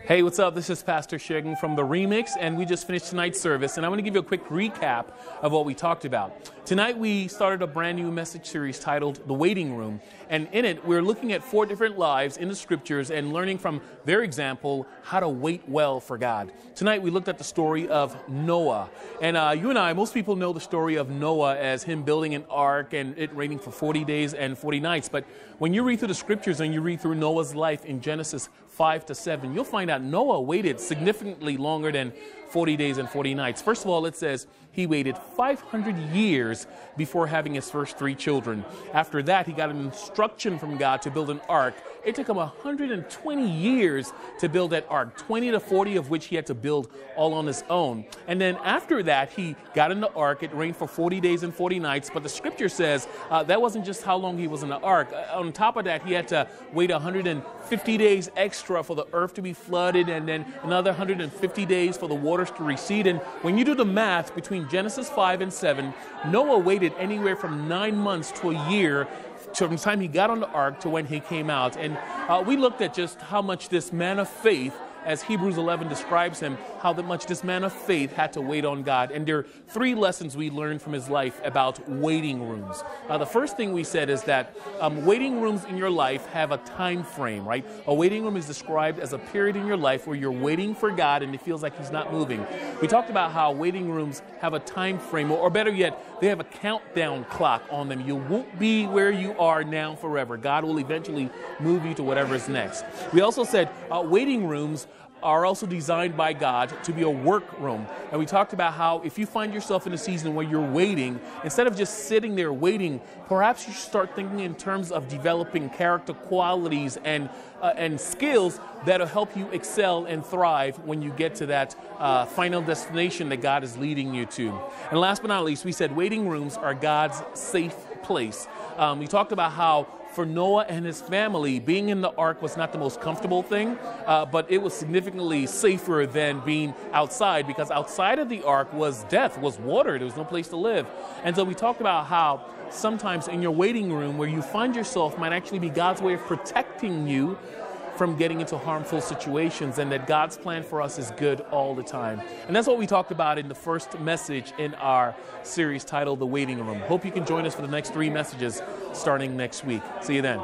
Hey, what's up? This is Pastor Shagun from The Remix, and we just finished tonight's service, and I want to give you a quick recap of what we talked about. Tonight, we started a brand new message series titled The Waiting Room, and in it, we're looking at 4 different lives in the scriptures and learning from their example how to wait well for God. Tonight, we looked at the story of Noah, and you and I, most people know the story of Noah as him building an ark and it raining for 40 days and 40 nights, but when you read through the scriptures and you read through Noah's life in Genesis 5 to 7, you'll find out Noah waited significantly longer than 40 days and 40 nights. First of all, it says he waited 500 years before having his first 3 children. After that, he got an instruction from God to build an ark. It took him 120 years to build that ark, 20 to 40 of which he had to build all on his own. And then after that, he got in the ark. It rained for 40 days and 40 nights. But the scripture says that wasn't just how long he was in the ark. On top of that, he had to wait 150 days extra for the earth to be flooded, and then another 150 days for the waters to recede. And when you do the math between Genesis 5 and 7, Noah waited anywhere from 9 months to a year from the time he got on the ark to when he came out. And we looked at just how much this man of faith, as Hebrews 11 describes him, how much this man of faith had to wait on God. And there are 3 lessons we learned from his life about waiting rooms. The first thing we said is that waiting rooms in your life have a time frame, right? A waiting room is described as a period in your life where you're waiting for God and it feels like he's not moving. We talked about how waiting rooms have a time frame, or better yet, they have a countdown clock on them. You won't be where you are now forever. God will eventually move you to whatever is next. We also said waiting rooms are also designed by God to be a work room. And we talked about how if you find yourself in a season where you're waiting, instead of just sitting there waiting, perhaps you should start thinking in terms of developing character qualities and skills that'll help you excel and thrive when you get to that final destination that God is leading you to. And last but not least, we said waiting rooms are God's safe place. We talked about how for Noah and his family, being in the ark was not the most comfortable thing, but it was significantly safer than being outside, because outside of the ark was death, was water. There was no place to live. And so we talked about how sometimes in your waiting room where you find yourself might actually be God's way of protecting you from getting into harmful situations, and that God's plan for us is good all the time. And that's what we talked about in the first message in our series titled The Waiting Room. Hope you can join us for the next 3 messages starting next week. See you then.